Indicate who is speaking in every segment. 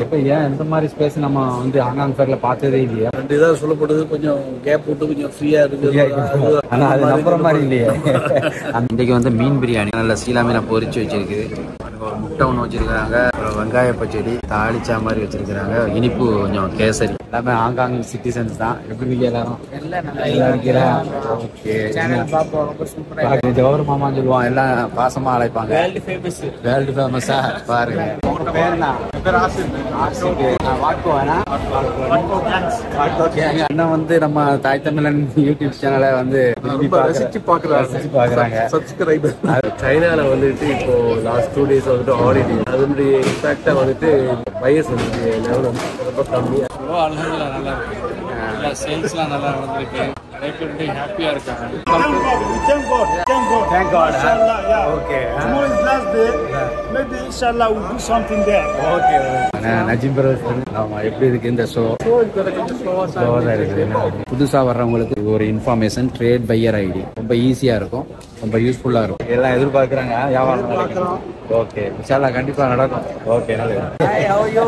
Speaker 1: இப்போ ஏன் இந்த மாதிரி ஸ்பேஸ் நம்ம வந்து ஹாங்காங் ஃபேர்ல பார்த்ததே இல்லையா?
Speaker 2: ரெண்டு இதாக சொல்லப்படுது, கொஞ்சம் கேப் விட்டு கொஞ்சம் ஃப்ரீயா இருக்கு.
Speaker 1: ஆனா அது நம்புற மாதிரி இல்லையே.
Speaker 3: இன்றைக்கு வந்து மீன் பிரியாணி நல்ல சீலா மீனை பொரிச்சு வச்சிருக்குது. ஒரு முட்டை ஒன்று வச்சிருக்காங்க, அப்புறம் வெங்காய பச்சடி தாளிச்சா மாதிரி வச்சிருக்காங்க, இனிப்பு கொஞ்சம் கேசரி.
Speaker 1: எல்லாமே ஹாங்காங் சிட்டிசன்ஸ் தான். எப்படி இருக்கீங்க எல்லாரும்? ஜவஹர் மாமான்னு சொல்லுவான், எல்லாம் பாசமா அழைப்பாங்க. வேர்ல்டு ஃபேமஸா பாருங்க. அண்ணன் வந்து நம்ம தாய் தமிழன் யூடியூப் சேனலை வந்து
Speaker 2: ரசிச்சு பாக்குறாங்க. சப்ஸ்கிரைபர் சைனால வந்துட்டு இப்போ லாஸ்ட் 2 days வந்துட்டு ஆடிட்டி அதனுடைய இம்பாக்டா வந்துட்டு பையர்ஸ் வந்துட்டு லெவல் வந்து ரொம்ப கம்மியா.
Speaker 1: அல்ஹம்துலில்லாஹ் நல்லா இருக்கு. எல்லா சேல்ஸ்லாம் நல்லா நடந்திருக்கு. நிறைய பேர் ஹாப்பியா இருக்காங்க.
Speaker 4: Thank God. Okay. Tomorrow is last day. Maybe inshallah we'll do something there.
Speaker 1: Okay. Najeem brother, ஆமா, எப்படி இருக்கு இந்த ஷோ? புதுசா வர்றவங்களுக்கு ஒரு இன்ஃபர்மேஷன், ட்ரேட் பையர் ஐடி ரொம்ப ஈஸியா இருக்கும், ரொம்ப யூஸ்ஃபுல்லா இருக்கும். எல்லாம் எதிர்பார்க்கறாங்க வியாபாரம் நடக்கும். ஓகே, இன்ஷால்லா கண்டிப்பா நடக்கும். ஓகே, நல்லது.
Speaker 5: Hi, how are you?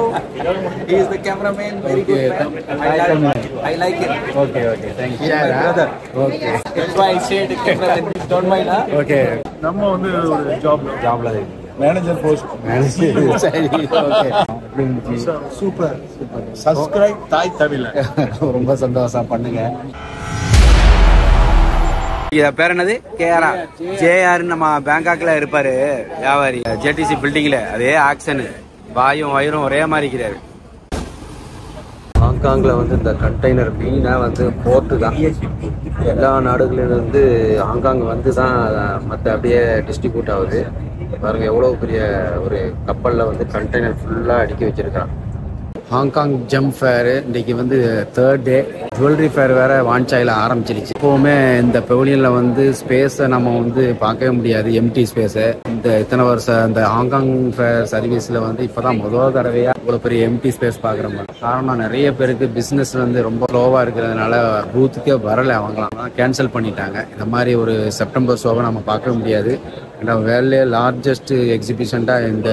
Speaker 5: He is the cameraman. Very good man. I like it.
Speaker 1: Okay, thank you. Brother. Okay.
Speaker 5: That's why I said cameraman. Don't mind, huh?
Speaker 1: Okay.
Speaker 4: நம்ம வந்து ஒரு
Speaker 1: ஜாப்ல
Speaker 4: மேனேஜர் போஸ்ட்.
Speaker 1: சரி, okay.
Speaker 4: Super. Subscribe தாய் தமிழ்.
Speaker 1: ரொம்ப சந்தோஷம், பண்ணுங்க.
Speaker 3: பேர் என்னது? ஜேஆர். நம்ம பேங்காக்ல இருப்பாரு வியாபாரி, ஜேடிசி பில்டிங்ல. அதே ஆக்சன், வாயும் வயிறும் ஒரே மாதிரி இருக்கிறாரு.
Speaker 1: ஹாங்காங்ல வந்து இந்த கண்டெய்னர் மீனா வந்து போர்ட்டு தான். எல்லா நாடுகளிலும் வந்து ஹாங்காங் வந்து தான் மற்ற அப்படியே டிஸ்ட்ரிபியூட் ஆகுது. பாருங்க எவ்வளோ பெரிய ஒரு கப்பலில் வந்து கண்டெய்னர் ஃபுல்லாக அடுக்கி வச்சிருக்கான். ஹாங்காங் ஜெம் ஃபேரு இன்னைக்கு வந்து 3rd day. ஜுவல்லரி ஃபேர் வேற வான்சாயில் ஆரம்பிச்சிருச்சு. எப்போவுமே இந்த பெவிலியனில் வந்து ஸ்பேஸை நம்ம வந்து பார்க்கவே முடியாது, எம்டி ஸ்பேஸை. இந்த இத்தனை வருஷம் இந்த ஹாங்காங் ஃபேர் சர்வீஸில் வந்து இப்போ தான் முதல் தடவையாக இவ்வளோ பெரிய எம்டி ஸ்பேஸ் பார்க்குற மாதிரி. காரணம், நிறைய பேருக்கு பிஸ்னஸ் வந்து ரொம்ப ஸ்லோவாக இருக்கிறதுனால பூத்துக்கே வரலை, அவங்களாம் கேன்சல் பண்ணிட்டாங்க. இந்த மாதிரி ஒரு செப்டம்பர் ஷோவை நம்ம பார்க்க முடியாது. வேர்ல்ட்லேயே லார்ஜஸ்ட் எக்ஸிபிஷன்டாக இந்த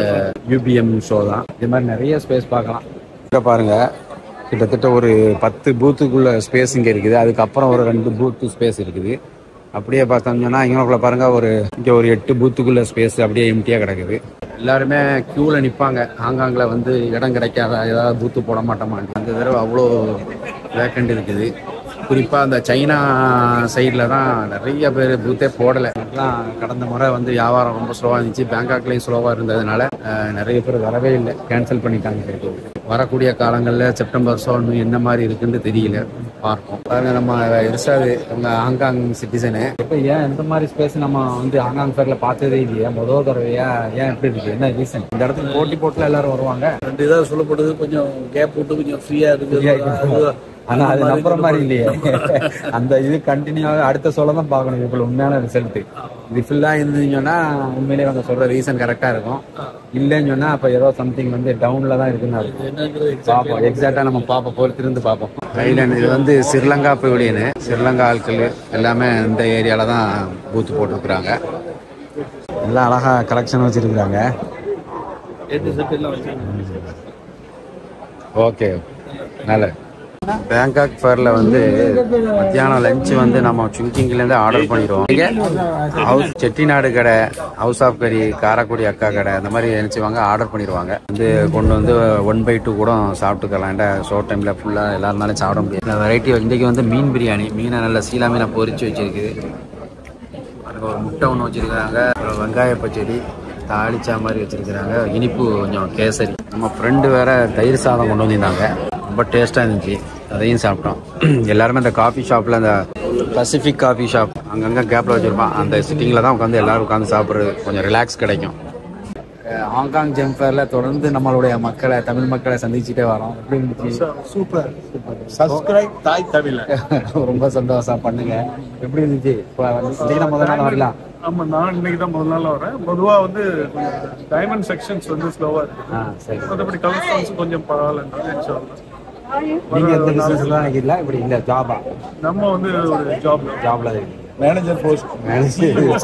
Speaker 1: யூபிஎம் ஷோ தான். இது மாதிரி நிறைய ஸ்பேஸ் பார்க்கலாம்.
Speaker 3: பாருங்க, கிட்டத்தட்ட ஒரு 10 பூத்துக்குள்ள ஸ்பேஸ் இங்க இருக்குது. அதுக்கப்புறம் ஒரு 2 பூத்து ஸ்பேஸ் இருக்குது. அப்படியே பார்த்தோம்னா இங்கக்குள்ள பாருங்க, இங்க ஒரு 8 பூத்துக்குள்ள ஸ்பேஸ் அப்படியே எம்டியா கிடக்குது.
Speaker 1: எல்லாருமே கியூல நிற்பாங்க. ஹாங்காங்கில் வந்து இடம் கிடைக்காத, ஏதாவது பூத்து போட மாட்டோமான்னு. அந்த தடவை அவ்வளோ வேக்கண்ட் இருக்குது. குறிப்பாக அந்த சைனா சைடில் தான் நிறைய பேர் பூத்தே போடலை. எல்லாம் கடந்த முறை வந்து வியாபாரம் ரொம்ப ஸ்லோவாக இருந்துச்சு. பேங்காக்லேயும் ஸ்லோவாக இருந்ததுனால நிறைய பேர் வரவே இல்லை, கேன்சல் பண்ணிட்டாங்க. வரக்கூடிய காலங்களில் செப்டம்பர் ஷோன்னு என்ன மாதிரி இருக்குன்னு தெரியல, பார்ப்போம். பாருங்க, நம்ம இருசாது நம்ம ஹாங்காங் சிட்டிசனு. இப்போ ஏன் இந்த மாதிரி ஸ்பேஸ் நம்ம வந்து ஹாங்காங் ஃபேர்ல பார்த்ததே இல்லையா? முதல் தடவையா? ஏன் எப்படி இருக்கு? என்ன ரீசன்? இந்த இடத்துக்கு போட்டில எல்லாரும் வருவாங்க.
Speaker 2: ரெண்டு இதாக சொல்லப்படுது, கொஞ்சம் கேப் விட்டு கொஞ்சம் ஃப்ரீயா இருக்கு.
Speaker 1: ஆனா அது நம்புற மாதிரி இல்லையே. அந்த இது கண்டினியூவாக அடுத்த சொல்ல தான் பார்க்கணும். இதுக்குள்ள உண்மையான ரிசல்ட் இது ஃபுல்லா இருந்துச்சுன்னா உண்மையிலேயே அவங்க சொல்ற ரீசன் கரெக்டா இருக்கும். இல்லைன்னு சொன்னா அப்ப ஏதோ சம்திங் வந்து டவுன்ல தான் இருக்குன்னு பார்ப்போம். எக்ஸாக்டா நம்ம பார்ப்போம், பொறுத்திருந்து பார்ப்போம்.
Speaker 3: ஐலண்ட் இது வந்து ஸ்ரீலங்கா பெவிலியனு. ஸ்ரீலங்கா ஆட்கள் எல்லாமே இந்த ஏரியால தான் பூத்து போட்டுருக்குறாங்க.
Speaker 1: எல்லாம் அழகா கலெக்ஷன் வச்சிருக்கிறாங்க.
Speaker 3: ஓகே, நல்ல. பேங்காக் ஃபேர்ல வந்து மத்தியானம் லஞ்ச் வந்து நம்ம சுங்கிங்லேருந்து ஆர்டர் பண்ணிடுவோம். இங்கே ஹவுஸ் செட்டிநாடு கடை, ஹவுஸ் ஆஃப் கறி, காரக்குடி அக்கா கடை, அந்த மாதிரி நினைச்சுவாங்க, ஆர்டர் பண்ணிடுவாங்க. வந்து கொண்டு வந்து 1/2 கூட சாப்பிட்டுக்கலாம். ஷோ டைம்ல ஃபுல்லாக எல்லாருனாலும் சாப்பிட முடியாது. இந்த வெரைட்டி இன்றைக்கி வந்து மீன் பிரியாணி, மீனை நல்ல சீலா மீனை பொரிச்சு வச்சிருக்குது. ஒரு முட்டை ஒன்று வச்சிருக்கிறாங்க, அப்புறம் வெங்காய பச்சடி தாளிச்சா மாதிரி வச்சிருக்கிறாங்க, இனிப்பு கொஞ்சம் கேசரி. நம்ம ஃப்ரெண்டு வேற தயிர் சாதம் கொண்டு வந்திருந்தாங்க, ரொம்ப டேஸ்ட்டாக இருந்துச்சு, அதையும் சாப்பிட்டோம். எல்லாருமே அந்த காஃபி ஷாப்பில், அந்த பசிபிக் காஃபி ஷாப் அங்கங்கே கேப்பில் வச்சுருப்பான், அந்த சிட்டிங்கில் தான் உட்காந்து எல்லோரும் உட்காந்து சாப்பிட்றது, கொஞ்சம் ரிலாக்ஸ் கிடைக்கும்.
Speaker 1: ஹாங்காங் ஜெம் ஃபேர்ல தொடர்ந்து நம்மளுடைய மக்களை, தமிழ் மக்களை சந்திச்சுட்டே வரோம். எப்படி இருந்துச்சு?
Speaker 4: சூப்பர். சப்ஸ்கிரைப் தாய் தமிழ்.
Speaker 1: ரொம்ப சந்தோஷம், பண்ணுங்க. எப்படி இருந்துச்சு? முதல் நாள் வரலாம்.
Speaker 4: ஆமா, நான் இன்னைக்கு தான் முதல் நாள் வரேன். பொதுவா வந்து டைமண்ட் செக்ஷன்ஸ் வந்து ஸ்லோவா இருக்கு. மற்றபடி கலெக்ஷன்ஸ் கொஞ்சம் பரவாயில்ல.
Speaker 1: நீங்க எந்த பிசினஸ் தான் நினைக்கிறீங்களா? இப்படி இல்ல ஜாபா?
Speaker 4: நம்ம வந்து ஒரு ஜாப்ல
Speaker 1: இருக்கு.
Speaker 4: Manager post.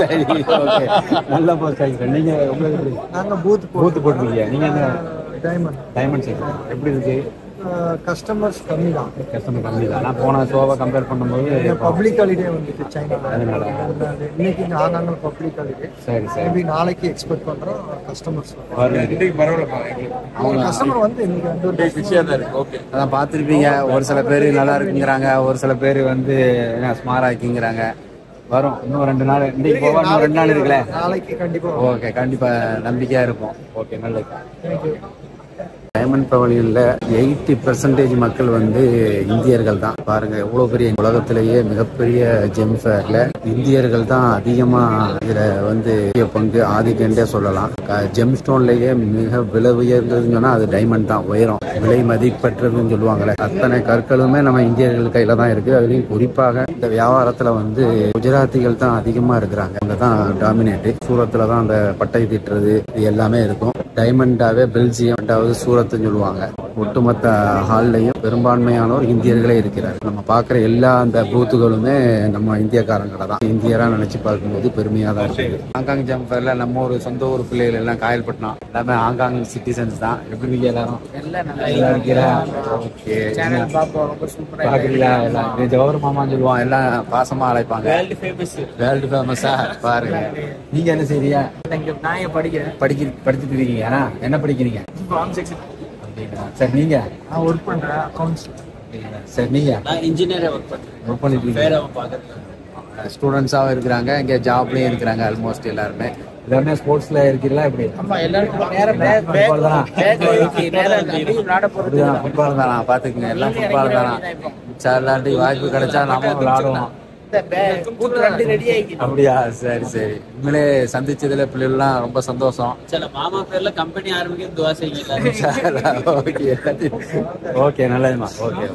Speaker 1: சரி, ஓகே, நல்ல போஸ்ட் ஆகிக்கிறேன். நீங்க உங்களுக்கு
Speaker 5: நாங்க பூத்
Speaker 1: போட்டுருக்கீங்க. நீங்க என்ன
Speaker 3: டைமண்ட் செட் எப்படி இருக்கு?
Speaker 6: கஸ்டமர்ஸ் கம்மி தான்.
Speaker 3: கஸ்டமர் கம்மி தான். நான் போன ஷோவை கம்பேர் பண்ணும்போது
Speaker 6: பப்ளிக் ஹாலிடே வந்துட்டு சைனால. இன்னைக்கு ஆங்காங்க பப்ளிக் ஹாலிடே.
Speaker 3: சரி சரி.
Speaker 6: மேபி நாளைக்கு எக்ஸ்பெக்ட் பண்றோம் கஸ்டமர்ஸ்.
Speaker 2: இன்னைக்கு பரவாயில்ல,
Speaker 6: அவங்க கஸ்டமர் வந்து இன்னைக்கு வந்து
Speaker 2: பிஸியாக தான் இருக்கு. ஓகே,
Speaker 3: அதான் பார்த்துருப்பீங்க. ஒரு சில பேர் நல்லா இருக்குங்கிறாங்க, ஒரு சில பேர் வந்து என்ன ஸ்மாரா இருக்குங்கிறாங்க. வரும் இன்னும் 2 நாள். இன்னைக்கு போவா, இன்னும் 2 நாள் இருக்குல்ல.
Speaker 6: நாளைக்கு கண்டிப்பா.
Speaker 3: ஓகே, கண்டிப்பா நம்பிக்கையா இருக்கும். ஓகே, நல்லது. டைமண்ட் பவலியன்ல 80% மக்கள் வந்து இந்தியர்கள் தான். பாருங்க எவ்வளவு பெரிய உலகத்திலேயே மிகப்பெரிய ஜெம் ஃபேர்ல இந்தியர்கள் தான் அதிகமா இதுல வந்து பங்கு ஆதிக்கண்டே சொல்லலாம். ஜெம் ஸ்டோன்லயே மிக விலை உயர்ந்ததுன்னு சொன்னா அது டைமண்ட் தான். உயரம் விலை மதிப்பற்றதுன்னு சொல்லுவாங்கல்ல. அத்தனை கற்களுமே நம்ம இந்தியர்கள் கையில தான் இருக்கு. அதுலயும் குறிப்பாக இந்த வியாபாரத்துல வந்து குஜராத்திகள் தான் அதிகமா இருக்கிறாங்க. அங்க தான் டாமினேட். சூரத்துல தான் அந்த பட்டை தீட்டுறது இது எல்லாமே இருக்கும். டைமண்டாவே பெல்ஜியம், 2வது சூரத்துன்னு சொல்லுவாங்க. ஒட்டுமொத்த ஹால்லையும் பெரும்பான்மையானோர் இந்தியர்களே இருக்கிறார். நம்ம பார்க்குற எல்லா அந்த பூத்துகளுமே நம்ம இந்தியக்காரங்களை தான். இந்தியரா நினைச்சு பார்க்கும்போது பெருமையா தான் இருக்கு. ஹாங்காங் ஜம்பர்ல நம்ம ஒரு சொந்த ஊர் பிள்ளைகள் எல்லாம் காயல்பட்டினம் எல்லாமே ஹாங்காங் சிட்டிசன்ஸ் தான். எப்படி இருக்கு எல்லாரும்? பாக்குறீங்களா? எல்லாம் ஜவஹர் மாமான்னு சொல்லுவான். எல்லாம் பாசமா அழைப்பாங்க. வேர்ல்டு ஃபேமஸா பாருங்க. நீங்க என்ன செய்றீங்க?
Speaker 5: நான்
Speaker 3: படிச்சுட்டு இருக்கீங்க. என்ன படிக்கிறீங்க? சரி, நீங்க?
Speaker 6: நான் ஒர்க் பண்றேன் அக்கவுண்ட்ஸ்.
Speaker 3: சரி, நீங்க?
Speaker 5: நான் இன்ஜினியரா ஒர்க்
Speaker 3: பண்ணிட்டு ஸ்டூடெண்ட்ஸாவும் இருக்கிறாங்க, இங்க ஜாப்லயும் இருக்கிறாங்க. ஆல்மோஸ்ட் எல்லாருமே ஸ்போர்ட்ஸ்ல இருக்கீங்களா? எப்படி? ஃபுட்பால் தானா? பாத்துக்குங்க, எல்லாம் ஃபுட்பால் தானா. விளையாட்டு வாய்ப்பு கிடைச்சா நாம விளையாடுவோம். அப்படியா? சரி சரி. உண்மையிலே சந்திச்சதுல பிள்ளைகள்லாம் ரொம்ப சந்தோஷம்.
Speaker 5: மாமா பேர்ல கம்பெனி ஆரம்பிக்க துவா செய்யுங்க.
Speaker 3: ஓகே, நல்லதுமா. ஓகே.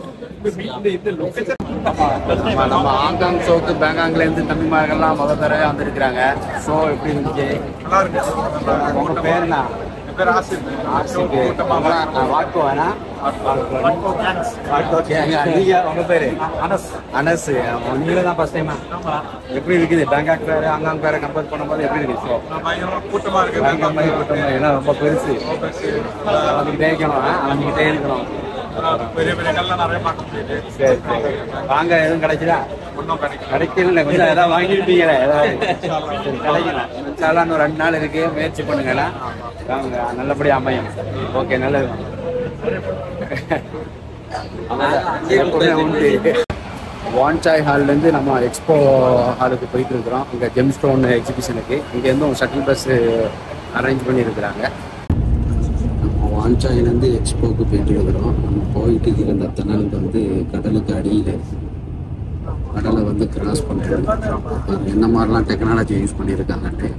Speaker 3: நம்ம ஹாங்காங் ஷோக்கு பேங்காங்ல இருந்து தம்பிமார்கள்லாம் முதல் தடவை வந்திருக்கிறாங்க. ஷோ எப்படி இருந்துச்சு? உங்க பேர் என்ன? உங்க பேரு? அனஸ். நீங்களும் தான் ஃபர்ஸ்ட் டைமா? எப்படி இருக்குது பேங்காக் பேரு ஹாங்காங் பேரை கம்பேர் பண்ணும்போது எப்படி இருக்கு ஷோ?
Speaker 4: கூட்டமா இருக்கு.
Speaker 3: ஏன்னா ரொம்ப பெருசு. வந்துகிட்டே இருக்கணும்.
Speaker 4: பெரிய பெரிய கல்லாம் நிறைய பார்க்க முடியுது.
Speaker 3: சரி சரி. வாங்க, எதுவும் கிடைச்சதா?
Speaker 4: ஒன்றும்
Speaker 3: கிடைக்கல. கொஞ்சம் ஏதாவது வாங்கிருப்பீங்களே. ஏதாவது கிடைக்கணும். இன்னும் 2 நாள் இருக்கு. முயற்சி பண்ணுங்களா, நல்லபடியா அமையும். ஓகே, நல்லது. வான்சாய் ஹால்ல இருந்து நம்ம எக்ஸ்போ ஹாலுக்கு போயிட்டு இருக்கிறோம். இங்க ஜெம் ஸ்டோன் எக்ஸிபிஷனுக்கு. இங்க இருந்து ஒரு ஷட்டில் பஸ் அரேஞ்ச் பண்ணி இருக்கிறாங்க. வான்சாயிலேருந்து எக்ஸ்போக்கு போயிட்டு இருக்கிறோம். நம்ம போயிட்டு இருந்த தணல் வந்து கடலுக்கு அடியில், கடலை வந்து கிராஸ் பண்ணுறது. என்ன மாதிரிலாம் டெக்னாலஜி யூஸ் பண்ணியிருக்காங்கன்ட்டு.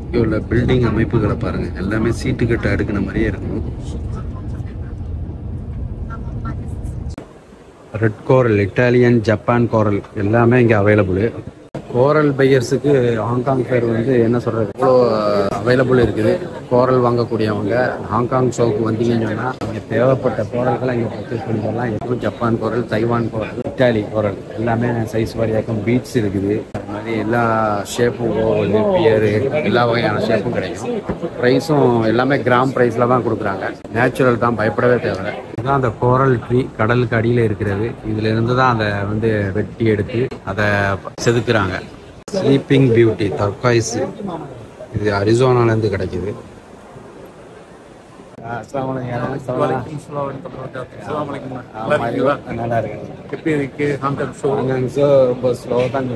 Speaker 3: இங்கே உள்ள பில்டிங் அமைப்புகளை பாருங்க, எல்லாமே சீட்டு கட்ட அடுக்கின மாதிரியே இருக்கும். ரெட் கோரல், இட்டாலியன், ஜப்பான் கோரல் எல்லாமே இங்கே அவைலபிள். கோரல் பையர்ஸுக்கு ஹாங்காங் ஃபேர் வந்து என்ன சொல்கிறது, இவ்வளோ அவைலபிள் இருக்குது. கோரல் வாங்கக்கூடியவங்க ஹாங்காங் ஷோவுக்கு வந்தீங்கன்னு சொன்னால் இங்கே தேவைப்பட்ட கோரல்களை இங்கே பர்ச்சேஸ் பண்ணிக்கலாம். எதுவும் ஜப்பான் கோரல், தைவான் கோரல், இட்டாலி கோரல் எல்லாமே சைஸ் வாரியாக்கம். பீட்ஸ் இருக்குது. அது மாதிரி எல்லா ஷேப்பும், ஓவல், பியரு, எல்லா வகையான ஷேப்பும் கிடைக்கும். ப்ரைஸும் எல்லாமே கிராம் ப்ரைஸில் தான் கொடுக்குறாங்க. நேச்சுரல் தான், பயப்படவே தேவை. இதுதான் அந்த கோரல் ட்ரீ, கடலுக்கு அடியில் இருக்கிறது. இதுல இருந்து தான் அதை வந்து வெட்டி எடுத்து அதை செதுக்குறாங்க. ஸ்லீப்பிங் பியூட்டி டர்காய்ஸ், இது அரிசோனாலேருந்து கிடைக்குது. நல்லா இருக்கு.
Speaker 4: எப்படி இருக்கு ஹாங்காங் ஷோ?
Speaker 3: ஹாங்காங் ஷோ ரொம்ப ஸ்லோவாக தான்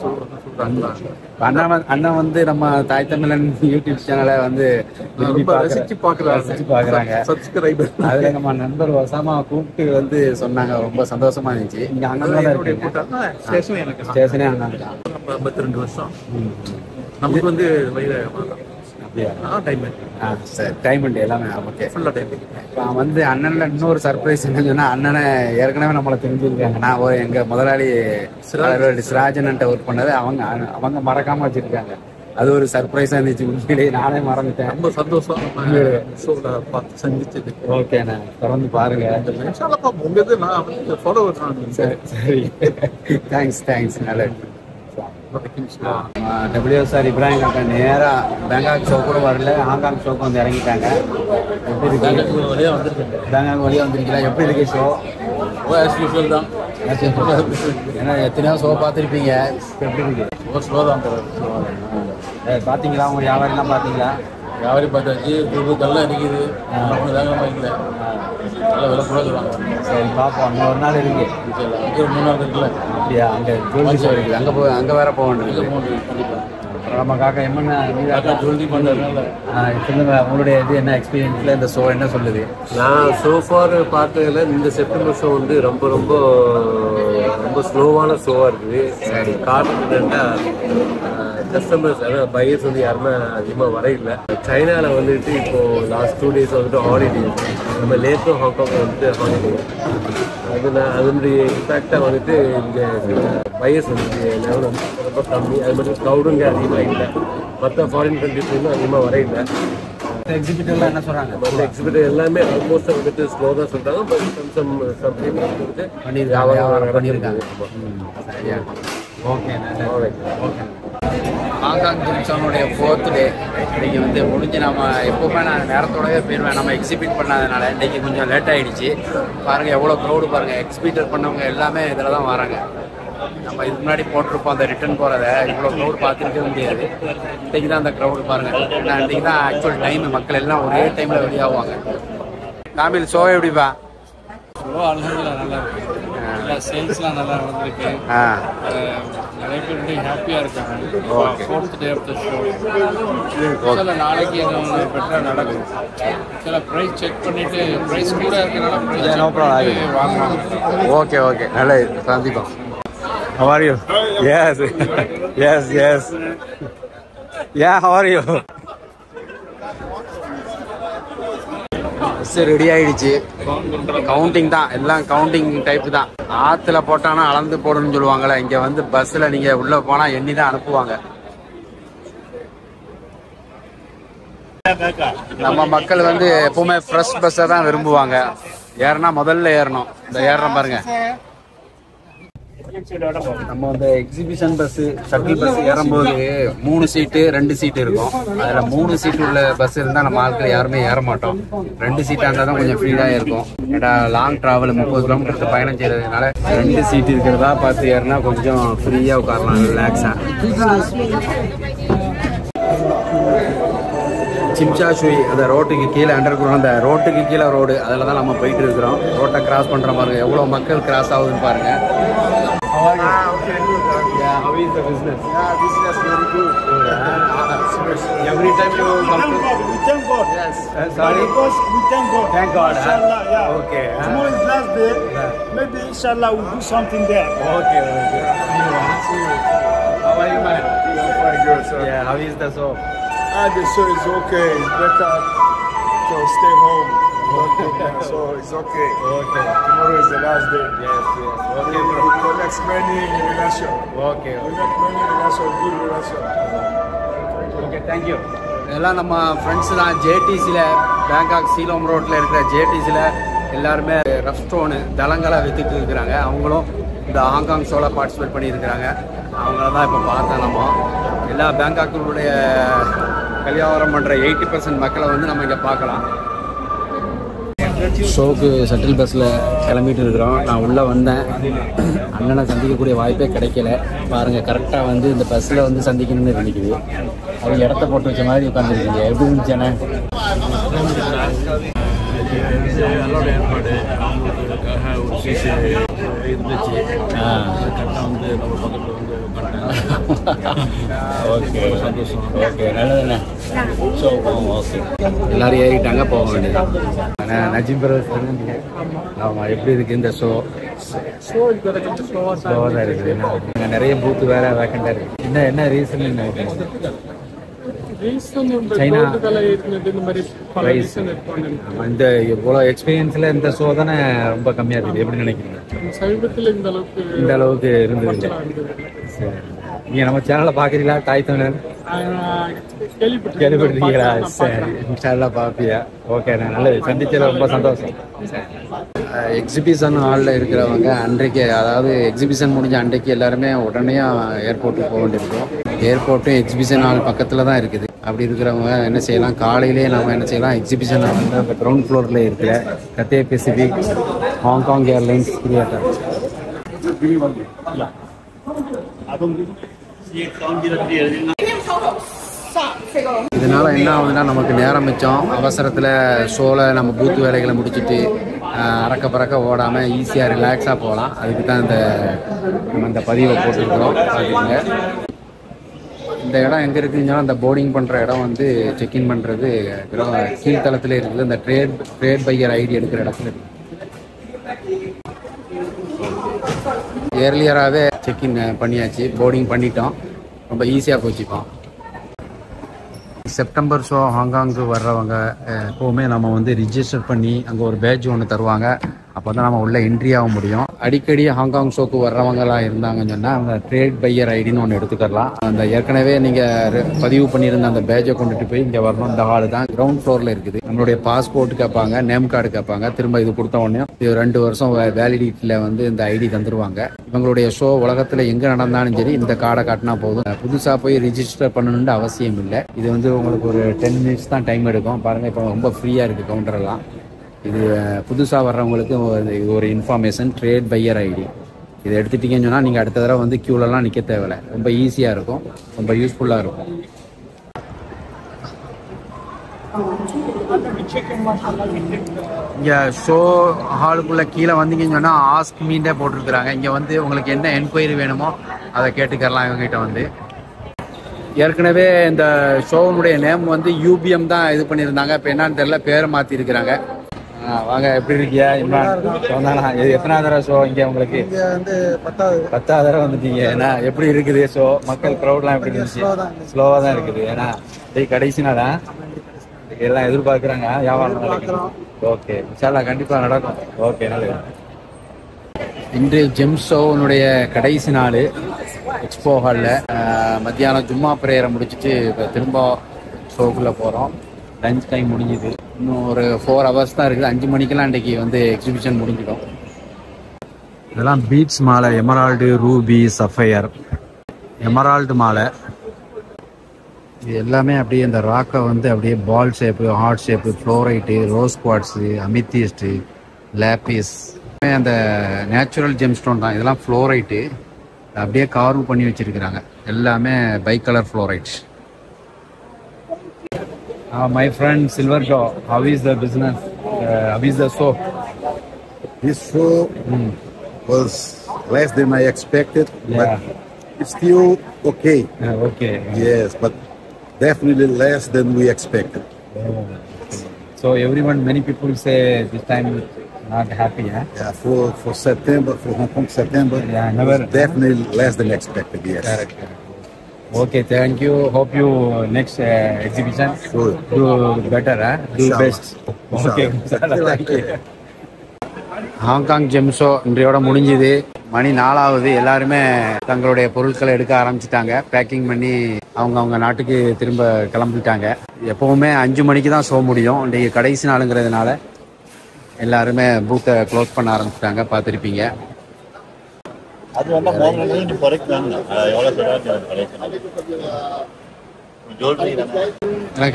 Speaker 3: சொல்றாங்க. அண்ணன் வந்து நம்ம தாய் தமிழன் யூடியூப் சேனலை வந்து
Speaker 4: ரசிச்சு பாக்குறாங்க. சப்ஸ்கிரைபர்.
Speaker 3: அதுல நம்ம நண்பர் வசமா கூப்பிட்டு வந்து சொன்னாங்க. ரொம்ப சந்தோஷமா இருந்துச்சு. இங்க அங்கே ஸ்டேஷனே அங்கே தான்.
Speaker 4: 52 வருஷம் நமக்கு வந்து
Speaker 3: டைமண்ட் எல்லாமே. ஓகே,
Speaker 4: ஃபுல்லா டைமண்ட்.
Speaker 3: இப்போ வந்து அண்ணன்ல இன்னொரு சர்ப்ரைஸ் என்னன்னு சொன்னா, அண்ணனை ஏற்கனவே நம்மளை தெரிஞ்சிருக்காங்க. நான் எங்க முதலாளி சிராஜன்ட்ட ஒர்க் பண்ணது அவங்க மறக்காம வச்சிருக்காங்க. அது ஒரு சர்ப்ரைஸா இருந்துச்சு. உண்மையிலேயே நானே மறந்துட்டேன்.
Speaker 4: ரொம்ப சந்தோஷம் பார்த்து சந்திச்சது.
Speaker 3: ஓகே, நான் தொடர்ந்து பாருங்க.
Speaker 4: உங்க நான் ஃபாலோவர்.
Speaker 3: சரி, தேங்க்ஸ். நல்லது. WSR இப்ராஹிம் காக்கா நேராக பேங்காக் ஷோ கூட வரல, ஹாங்காங் ஷோக்கு வந்து இறங்கிட்டாங்க. எப்படி இருக்கு? பேங்காக் வழியாக வந்திருக்கீங்களா? எப்படி இருக்கு ஷோ?
Speaker 2: தான்
Speaker 3: ஏன்னா எத்தனையோ ஷோ பார்த்துருப்பீங்க, எப்படி இருக்கு?
Speaker 2: ஸ்லோ தான்
Speaker 3: பார்த்தீங்களா? உங்கள் வியாபாரிலாம் பார்த்தீங்களா?
Speaker 2: வியாபாரி பார்த்தாச்சு, கல்லாம் இருக்குது, ஒன்று தாங்க இல்லை, நல்லா விலை கூட சொல்லுவாங்க.
Speaker 3: சரி பார்ப்போம், அங்கே ஒரு நாள் இருக்கு.
Speaker 2: அங்கே ஒரு 3 நாள் இருக்குல்ல.
Speaker 3: அப்படியா? அங்கே ஜுவல்லரி ஷோ இருக்குது, அங்கே வேற போக வேண்டியது.
Speaker 2: கண்டிப்பாக
Speaker 3: நம்ம காக்கா என்னென்ன
Speaker 2: ஜுவல்லரி பண்ணுறதுனால
Speaker 3: சொல்லுங்க, உங்களுடைய இது என்ன எக்ஸ்பீரியன்ஸில் இந்த ஷோ என்ன சொல்லுது?
Speaker 2: நான் சோஃபார் பார்த்ததில் இந்த செப்டம்பர் ஷோ வந்து ரொம்ப ரொம்ப ரொம்ப ஸ்லோவான ஷோவாக இருக்குது. சரி காட்டுறதுன்னா கஸ்டமர்ஸ் அதாவது பையர்ஸ் வந்து யாருமே அதிகமாக வரையில்லை. சைனாவில் வந்துட்டு இப்போது லாஸ்ட் 2 days வந்துட்டு ஹாலிடே, நம்ம லேட்டும் ஹாங்காங் வந்துட்டு ஹாலிடே. அதனுடைய இம்பேக்டாக வந்துட்டு இங்கே பையர்ஸ் வந்துட்டு லெவல் வந்து ரொம்ப கம்மி. அது மட்டும் க்ரௌடுங்க அதிகமாக இல்லை. மற்ற ஃபாரின் கண்ட்ரிஸ்லேருந்து அதிகமாக வரையில்லை.
Speaker 3: எக்ஸிபிட்டர்லாம் என்ன சொல்கிறாங்க?
Speaker 2: மற்ற எக்ஸிபிட்டர் எல்லாமே ஆல்மோஸ்ட் வந்துட்டு ஸ்லோ தான் சொல்கிறாங்க. பட் சம் வந்துட்டு
Speaker 3: பண்ணியிருக்காங்க. சரியா? Okay, okay. ஹாங்காங் ஜிம்சனுடைய 4th டே இன்றைக்கி வந்து முடிஞ்சு. நம்ம எப்போவுமே நான் நேரத்தோடவே போயிடுவேன், நம்ம எக்ஸிபிட் பண்ணாதனால இன்றைக்கி கொஞ்சம் லேட் ஆகிடுச்சு. பாருங்கள் எவ்வளோ க்ரௌடு பாருங்கள். எக்ஸிபிட்டர் பண்ணவங்க எல்லாமே இதில் தான் வராங்க. நம்ம இதுக்கு முன்னாடி போட்டிருப்போம் அந்த ரிட்டர்ன் போகிறத, இவ்வளோ க்ரௌடு பார்த்துருக்கவே முடியாது. இன்றைக்கி தான் அந்த க்ரௌடு பாருங்கள். ஏன்னா இன்றைக்கி தான் ஆக்சுவல் டைம், மக்கள் எல்லாம் ஒரே டைமில் வெளியாகுவாங்க. காமில் ஷோ எப்படிப்பா?
Speaker 7: ஷோ அல்ஹம்துலில்லாஹ் நல்லா இருக்கு. எல்லா சேல்ஸ்லாம் நல்லா நடந்திருக்கு. நிறைய பேர் வந்து ஹாப்பியாக இருக்காங்க. 4th day of the show. சில நாளைக்கு இன்னும் பெட்டராக நடக்கும். சில ப்ரைஸ் செக் பண்ணிவிட்டு ப்ரைஸ் கூட இருக்கிறனால ப்ரைஸ் வாங்குவாங்க.
Speaker 3: ஓகே ஓகே, நல்லது, சந்திப்போம். How are you? Yes. Yes. Yeah, how are you? Ready ஆயிடுச்சு. கவுண்டிங் தான், எல்லாம் கவுண்டிங் டைப் தான். ஆற்றுல போட்டானா அளந்து போடணும்னு சொல்லுவாங்களே, இங்கே வந்து பஸ்ஸில் நீங்கள் உள்ளே போனால் எண்ணி தான் அனுப்புவாங்க. நம்ம மக்கள் வந்து எப்பவுமே ஃப்ரெஷ் பஸ்ஸை தான் விரும்புவாங்க. ஏறனா முதல்ல ஏறணும். இந்த ஏறுறோம் பாருங்க. நம்ம அந்த எக்ஸிபிஷன் பஸ், ஷட்டில் பஸ் ஏறும்போது 3 சீட்டு 2 சீட்டு இருக்கும். அதில் 3 சீட்டு உள்ள பஸ் இருந்தால் நம்ம ஆட்கள் யாருமே ஏற மாட்டோம். 2 சீட்டாக இருந்தால் தான் கொஞ்சம் ஃப்ரீயாக இருக்கும். ஏன்னா லாங் ட்ராவல் 30 கிலோமீட்டருக்கு பயணம் செய்யறதுனால 2 சீட்டு இருக்கிறதா பார்த்து ஏறினா கொஞ்சம் ஃப்ரீயாக உட்காரலாம், ரிலாக்ஸாக. சிம்சா ஷுய் அந்த ரோட்டுக்கு கீழே அண்டர் கிரவுண்ட், அந்த ரோட்டுக்கு கீழே ரோடு, அதில் தான் நம்ம போயிட்டு இருக்கிறோம். ரோட்டை கிராஸ் பண்ணுற பாருங்க, எவ்வளோ மக்கள் கிராஸ் ஆகுதுன்னு பாருங்க.
Speaker 4: Okay, good.
Speaker 3: Yeah, how is the business?
Speaker 4: Yeah, business very good.
Speaker 3: Every time you come to...
Speaker 4: We thank God.
Speaker 3: Yes. Sorry?
Speaker 4: Because we thank God.
Speaker 3: Thank God.
Speaker 4: Inshallah, yeah.
Speaker 3: Okay.
Speaker 4: Tomorrow is last day. Maybe inshallah we'll do something there.
Speaker 3: Okay. How are you, man?
Speaker 4: Yeah, quite good, sir.
Speaker 3: Yeah, how is the show?
Speaker 4: The show is okay. It's better to stay home. So it's okay.
Speaker 3: Okay.
Speaker 4: Tomorrow is the last day.
Speaker 3: Yes. Okay, bro.
Speaker 4: We collect many relation.
Speaker 3: Okay.
Speaker 4: We make many relation, good relation.
Speaker 3: Okay, thank you. இதெல்லாம் நம்ம friends தான். ஜேடிசியில், Bangkok coelom ரோட்டில் இருக்கிற ஜேடிசியில் எல்லாருமே rough stone தளங்களை விற்றுட்டு இருக்கிறாங்க. அவங்களும் இந்த ஹாங்காங் ஷோவில் பார்ட்டிசிபேட் பண்ணியிருக்கிறாங்க. அவங்கள தான் இப்போ பார்த்தோம். நம்ம எல்லா பேங்காக்கினுடைய கல்யாணம் பண்ணுற 80% மக்களை வந்து நம்ம இங்கே பார்க்கலாம். ஷோக்கு ஷட்டில் பஸ்ஸில் கிளம்பிட்டு இருக்கிறோம். நான் உள்ளே வந்தேன், அண்ணனை சந்திக்கக்கூடிய வாய்ப்பே கிடைக்கல. பாருங்கள், கரெக்டாக வந்து இந்த பஸ்ஸில் வந்து சந்திக்கணும்னு நினைக்குது. அது இடத்த போட்டு வச்ச மாதிரி உட்காந்துருக்கீங்க. எப்படி இருந்துச்சானே?
Speaker 2: அதோட ஏற்பாடு அவங்களுக்காக ஒரு சீட்டு இருந்துச்சு. கரெக்டாக வந்து நம்ம பக்கத்தில் வந்து
Speaker 3: ஓகே, சந்தோஷம். ஓகே, நல்லதுண்ணே. ஸோ ஓகே, எல்லோரும் ஏறிட்டாங்க, போக வேண்டியதான். நஜீம் பிரதர்ஸ், ஆமாம், எப்படி இருக்குது இந்த ஷோ? ஸ்லோவாக தான் இருக்குது. இங்கே நிறைய பூத்து வேறு வேக்கண்டாக இருக்குது. என்ன ரீசன் நினைக்கிறேன்? சைனா இந்த இவ்வளோ எக்ஸ்பீரியன்ஸில் இந்த ஷோ தானே ரொம்ப கம்மியாக இருக்குது. எப்படி நினைக்கிறீங்க?
Speaker 7: சமீபத்தில் இந்த அளவுக்கு
Speaker 3: இருந்தது இல்லை. சரி, நீங்கள் நம்ம சேனலில் பார்க்குறீங்களா தாய் தமிழன்? கேள்விப்பட்டிருக்கீங்களா? சரி, இன்ஷால்லா பார்ப்பியா? ஓகேண்ணா, நல்லது. சந்திச்சதில் ரொம்ப சந்தோஷம். எக்ஸிபிஷன் ஹாலில் இருக்கிறவங்க அன்றைக்கு, அதாவது எக்ஸிபிஷன் முடிஞ்ச அன்றைக்கு எல்லாருமே உடனே ஏர்போர்ட்டுக்கு போக வேண்டியிருக்கும். ஏர்போர்ட்டும் எக்ஸிபிஷன் ஹால் பக்கத்தில் தான் இருக்குது. அப்படி இருக்கிறவங்க என்ன செய்யலாம், காலையிலே நம்ம என்ன செய்யலாம், எக்ஸிபிஷன் ஹால் வந்து அந்த கிரவுண்ட் ஃப்ளோரில் இருக்கிற கத்தே பெசிபிக் ஹாங்காங் ஏர்லைன்ஸ் கிரியேட்டர். இதனால என்ன ஆகுதுன்னா, நமக்கு நேரம் மிச்சம். அவசரத்தில் ஷோவில் நம்ம பூத்து வேலைகளை முடிச்சுட்டு அறக்க பறக்க ஓடாமல் ஈஸியாக ரிலாக்ஸாக போகலாம். அதுக்கு தான் நம்ம இந்த பதிவை போட்டுருக்கிறோம். பார்த்துக்கோங்க. இந்த இடம் எங்கே இருக்குதுன்னா, அந்த போர்டிங் பண்ணுற இடம் வந்து செக்இன் பண்ணுறது கீழ்த்தளத்தில் இருக்குது. இந்த ட்ரேட் பையர் ஐடி எடுக்கிற இடத்துல இருக்குது. ஏர்லியராகவே செக்இன் பண்ணியாச்சு, போர்டிங் பண்ணிட்டோம். ரொம்ப ஈஸியாக போச்சுப்போம். செப்டம்பர் ஷோ ஹாங்காங்கு வர்றவங்க எப்போவுமே நம்ம வந்து ரிஜிஸ்டர் பண்ணி அங்கே ஒரு பேட்ச் ஒன்று தருவாங்க. அப்போ தான் நம்ம உள்ள என்ட்ரி ஆக முடியும். அடிக்கடி ஹாங்காங் ஷோக்கு வர்றவங்களாம் இருந்தாங்கன்னு சொன்னால் அவங்க ட்ரேட் பையர் ஐடின்னு ஒன்று எடுத்துக்கலாம். அந்த ஏற்கனவே நீங்கள் பதிவு பண்ணியிருந்த அந்த பேட்சை கொண்டுட்டு போய் இங்கே வரணும். இந்த ஹாலு தான் கிரவுண்ட் ஃப்ளோரில் இருக்குது. நம்மளுடைய பாஸ்போர்ட் கேட்பாங்க, நேம் கார்டு கேட்பாங்க. திரும்ப இது கொடுத்த உடனே இது 2 வருஷம் வேலிடிட்டியில் வந்து இந்த ஐடி தந்துருவாங்க. இவங்களுடைய ஷோ உலகத்தில் எங்கே நடந்தாலும் சரி இந்த கார்டை காட்டினா போதும். புதுசாக போய் ரிஜிஸ்டர் பண்ணணுன்ற அவசியம் இல்லை. இது வந்து உங்களுக்கு ஒரு 10 மினிட்ஸ் தான் டைம் எடுக்கும். பாருங்கள், இப்போ ரொம்ப ஃப்ரீயாக இருக்குது கவுண்டரெல்லாம். இது புதுசாக வர்றவங்களுக்கு இது ஒரு இன்ஃபர்மேஷன், ட்ரேட் பையர் ஐடி. இதை எடுத்துட்டீங்கன்னு சொன்னால் நீங்கள் அடுத்த தடவை வந்து க்யூலெலாம் நிற்க தேவையில்லை. ரொம்ப ஈஸியாக இருக்கும், ரொம்ப யூஸ்ஃபுல்லாக இருக்கும். இங்கே ஷோ ஹாலுக்குள்ளே கீழே வந்தீங்கன்னு சொன்னால் ஆஸ்க் மீண்டே போட்டிருக்கிறாங்க. இங்கே வந்து உங்களுக்கு என்ன என்கொயரி வேணுமோ அதை கேட்டுக்கரலாம் இவங்ககிட்ட வந்து. ஏற்கனவே இந்த ஷோவுடைய நேம் வந்து யூபிஎம் தான் இது பண்ணியிருந்தாங்க. இப்போ என்னன்னு தெரியல, பேரை மாற்றிருக்கிறாங்க. வாங்க, எப்படி இருக்கியா? இது எத்தனாவது தடவை ஷோ இங்கே உங்களுக்கு?
Speaker 6: வந்து 10வது
Speaker 3: தடவை வந்துட்டீங்க. ஏன்னா எப்படி இருக்குது ஷோ? மக்கள் க்ரௌட்லாம் எப்படி இருந்துச்சு? ஸ்லோவாக தான் இருக்குது. ஏன்னா கடைசி நாளா எல்லாம் எதிர்பார்க்குறாங்க வியாபாரம் நடக்கும். ஓகே, இன்ஷால்லா கண்டிப்பாக நடக்கும். ஓகே, நல்லது. இன்று ஜெம் ஷோனுடைய கடைசி நாள் எக்ஸ்போ ஹாலில். மத்தியானம் ஜும்மா பிரேயரை முடிச்சுட்டு இப்போ திரும்ப ஷோக்குள்ளே போகிறோம். லஞ்ச் டைம் முடிஞ்சுது. இன்னும் ஒரு 4 ஹவர்ஸ் தான் இருக்குது. 5 மணிக்கெல்லாம் இன்றைக்கி வந்து எக்ஸிபிஷன் முடிஞ்சிடும். இதெல்லாம் பீட்ஸ் மாலை, எமரால்டு, ரூபி, சஃபயர். எமரால்டு மாலை இது எல்லாமே அப்படியே இந்த ராக்கை வந்து அப்படியே ball shape, heart shape, fluorite, rose quartz, amethyst, lapis, அந்த நேச்சுரல் ஜெம் ஸ்டோன் தான். இதெல்லாம் ஃப்ளோரைட்டு அப்படியே கார்வ் பண்ணி வச்சிருக்கிறாங்க. எல்லாமே bicolour fluorites. My friend Silverto, how is the business? How is the show?
Speaker 8: This show was less than I expected, but it's still okay.
Speaker 3: Okay.
Speaker 8: Yes, but definitely less than we expected.
Speaker 3: So many people say this time not happy, huh?
Speaker 8: Yeah, for September, for Hong Kong September,
Speaker 3: never
Speaker 8: definitely less than expected. Yes.
Speaker 3: Correct. Okay, thank you. Hope you next exhibition do better, huh? Do best. Okay, thank you. Hong Kong gem show இன்றையோட முடிஞ்சுது. மணி 4 எல்லாருமே தங்களுடைய பொருட்களை எடுக்க ஆரம்பிச்சிட்டாங்க. Packing பண்ணி அவங்க நாட்டுக்கு திரும்ப கிளம்பிட்டாங்க. எப்பவுமே 5 மணிக்கு தான் ஷோ முடியும். இன்றைக்கு கடைசி நாளுங்கிறதுனால எல்லாருமே பூத்தை க்ளோஸ் பண்ண ஆரம்பிச்சிட்டாங்க. பார்த்துருப்பீங்க.
Speaker 9: அது வந்து மோகன் குறைக்கிறாங்க.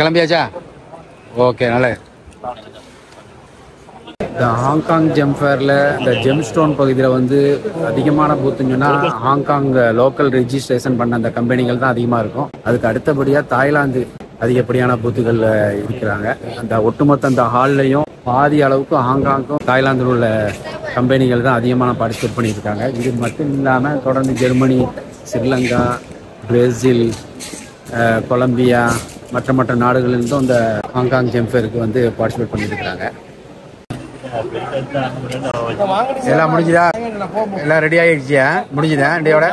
Speaker 3: கிளம்பியாச்சா? ஓகே, நல்லது. இந்த ஹாங்காங் ஜெம் ஃபேரில் இந்த ஜெம் ஸ்டோன் பகுதியில் வந்து அதிகமான பூத்துன்னு சொன்னால் ஹாங்காங் லோக்கல் ரெஜிஸ்ட்ரேஷன் பண்ண அந்த கம்பெனிகள் தான் அதிகமாக இருக்கும். அதுக்கு அடுத்தபடியாக தாய்லாந்து அதிகப்படியான பூத்துகள் இருக்கிறாங்க. அந்த ஒட்டுமொத்த அந்த ஹால்லையும் பாதி அளவுக்கு ஹாங்காங்கும் தாய்லாந்தில் உள்ள கம்பெனிகள் தான் அதிகமான பார்ட்டிசிபேட் பண்ணியிருக்காங்க. இது மட்டும் இல்லாமல் தொடர்ந்து ஜெர்மனி, ஸ்ரீலங்கா, பிரேசில், கொலம்பியா மற்ற நாடுகளிலிருந்தும் இந்த ஹாங்காங் ஜெம் ஃபேருக்கு வந்து பார்ட்டிசிபேட் பண்ணியிருக்கிறாங்க. எல்லாம் முடிஞ்சுதா? எல்லாம் ரெடி ஆகிடுச்சியா? முடிஞ்சுதா? இண்டியோட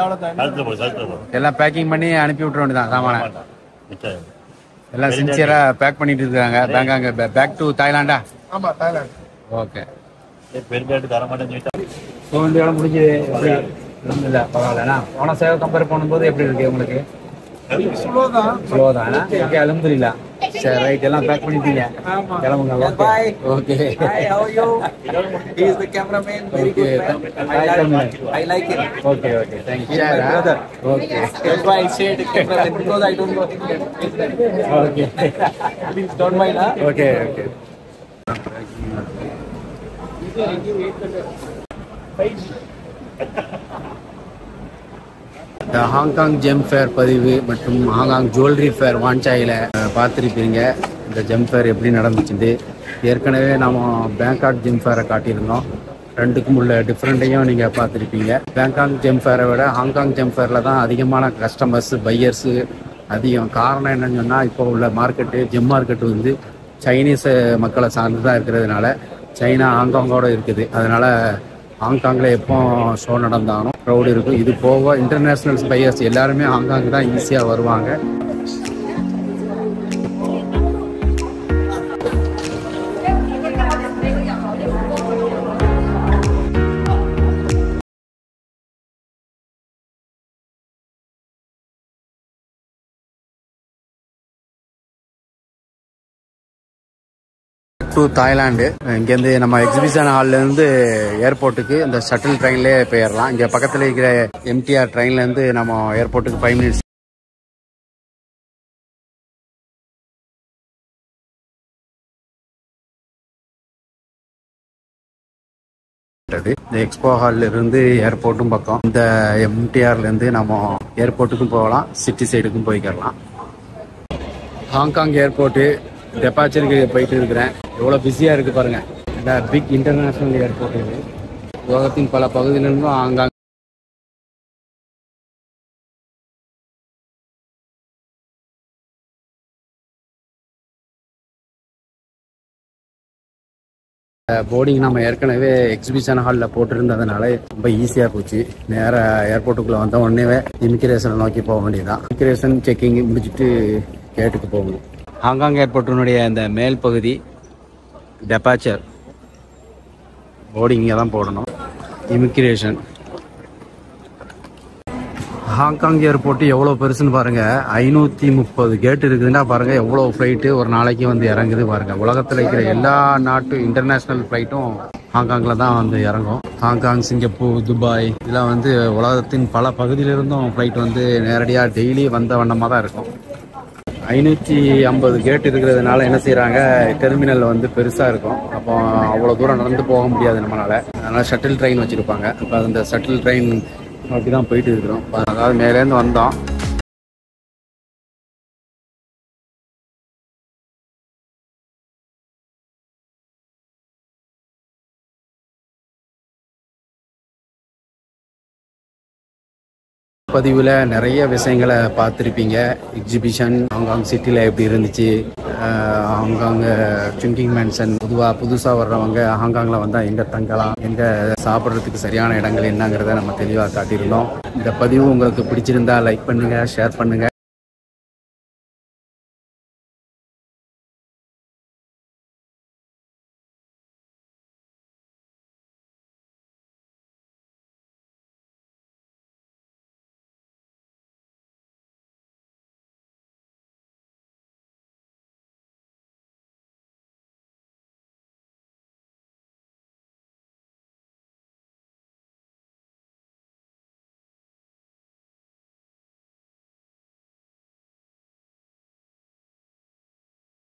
Speaker 3: எல்லாம் பேக்கிங் பண்ணி அனுப்பி விட்டுற வேண்டியதான் சாமான. எல்லாம் சின்சியரா பேக் பண்ணிட்டு இருக்காங்க. பேங்காங்க பேக் டு தாய்லாண்டா?
Speaker 6: ஆமா, தாய்லாந்து.
Speaker 3: ஓகே. ஸோ இண்டியோட முடிஞ்சுது. இல்லை பரவாயில்லண்ணா போன சேவை கம்பேர் பண்ணும்போது எப்படி இருக்கு உங்களுக்கு? ஸ்லோ தான். ஓகே அல்ஹம்துலில்லா. சரி ரைட் எல்லாம் பேக் பண்ணிட்டீங்க கிளம்புங்க. Okay
Speaker 5: Hi, how are you? He is the cameraman. Very good man. I like him.
Speaker 3: Okay thank you
Speaker 5: Brother.
Speaker 3: Okay
Speaker 5: That's why I said cameraman because I don't know him.
Speaker 3: Okay
Speaker 5: Please don't mind, huh?
Speaker 3: Okay இந்த Hong Kong GeM fair பதிவு மற்றும் Hong Kong jewellery fair வான்சாயில் பார்த்துருப்பீங்க. இந்த GeM fair எப்படி நடந்துச்சுது. ஏற்கனவே நம்ம Bangkok GeM ஃபேரை காட்டியிருந்தோம். ரெண்டுக்கும் உள்ள டிஃப்ரெண்ட்டையும் நீங்கள் பார்த்துருப்பீங்க. பேங்காக் ஜெம் ஃபேரை விட ஹாங்காங் ஜெம் ஃபேரில் தான் அதிகமான கஸ்டமர்ஸ் பையர்ஸு அதிகம். காரணம் என்னன்னு சொன்னால் இப்போ உள்ள மார்க்கெட்டு ஜெம் மார்க்கெட்டு வந்து சைனீஸ் மக்களை சார்ந்து தான் இருக்கிறதுனால சைனா ஹாங்காங்கோடு இருக்குது. அதனால் ஹாங்காங்கில் எப்போ ஷோ நடந்தாலும் க்ரௌடு இருக்கும். இது போக இன்டர்நேஷ்னல் பையர்ஸ் எல்லாருமே ஹாங்காங் தான் ஈஸியாக வருவாங்க. To Thailand. இங்கேருந்து நம்ம எக்ஸிபிஷன் ஹால்லேருந்து ஏர்போர்ட்டுக்கு இந்த ஷட்டில் ட்ரெயின்லேயே போயிடலாம். இங்கே பக்கத்தில் இருக்கிற எம்டிஆர் ட்ரெயின்லேருந்து நம்ம ஏர்போர்ட்டுக்கு 5 மினிட்ஸ். இந்த எக்ஸ்போ ஹால்ல இருந்து ஏர்போர்ட்டும் பக்கம். இந்த எம்டிஆர்லேருந்து நம்ம ஏர்போர்ட்டுக்கும் போகலாம், சிட்டி சைடுக்கும் போய்க்கலாம். ஹாங்காங் ஏர்போர்ட்டு டெபாச்சருக்கு போயிட்டு இருக்கிறேன். எவ்வளோ பிஸியாக இருக்குது பாருங்கள். இந்த பிக் இன்டர்நேஷ்னல் ஏர்போர்ட் இது. உலகத்தின் பல பகுதியிலிருந்தும் ஹாங்காங் போர்டிங் நம்ம ஏற்கனவே எக்ஸிபிஷன் ஹாலில் போட்டிருந்ததுனால ரொம்ப ஈஸியாக போச்சு. நேராக ஏர்போர்ட்டுக்குள்ளே வந்த உடனே இமிக்ரேஷனை நோக்கி போக வேண்டியதுதான். இமிக்ரேஷன் செக்கிங் முடிச்சுட்டு கேட்டுக்கு போகணும். ஹாங்காங் ஏர்போர்ட்டினுடைய அந்த மேல் பகுதி டெபாச்சர் போர்டிங் இங்கே தான் போடணும். இமிக்ரேஷன் ஹாங்காங் ஏர்போர்ட்டு எவ்வளோ பெருசுன்னு பாருங்கள். 530 கேட் இருக்குதுன்னா பாருங்கள் எவ்வளோ ஃப்ளைட்டு ஒரு நாளைக்கு வந்து இறங்குது பாருங்கள். உலகத்தில் இருக்கிற எல்லா நாட்டு இன்டர்நேஷ்னல் ஃப்ளைட்டும் ஹாங்காங்கில் தான் வந்து இறங்கும். ஹாங்காங், சிங்கப்பூர், துபாய் இதெல்லாம் வந்து உலகத்தின் பல பகுதியிலிருந்தும் ஃப்ளைட் வந்து நேரடியாக டெய்லி வந்த வண்ணமாக தான் இருக்கும். 550 கேட் இருக்கிறதுனால என்ன செய்கிறாங்க, டெர்மினல் வந்து பெருசாக இருக்கும். அப்போ அவ்வளோ தூரம் நடந்து போக முடியாது நம்மளால். அதனால் ஷட்டில் ட்ரெயின் வச்சுருப்பாங்க. அப்போ அந்த ஷட்டில் ட்ரெயின் அப்படி தான் போயிட்டு இருக்கிறோம். அதாவது மேலேருந்து வந்தோம். பதிவில் நிறைய விஷயங்களை பார்த்துருப்பீங்க. எக்ஸிபிஷன் ஹாங்காங் சிட்டியில் எப்படி இருந்துச்சு, ஹாங்காங் சுங்கிங் மேன்ஷன், புதுசாக வர்றவங்க ஹாங்காங்கில் வந்தால் எங்கே தங்கலாம், எங்கே சாப்பிட்றதுக்கு சரியான இடங்கள் என்னங்கிறத நம்ம தெளிவாக காட்டியிருந்தோம். இந்த பதிவு உங்களுக்கு பிடிச்சிருந்தா லைக் பண்ணுங்கள், ஷேர் பண்ணுங்கள்.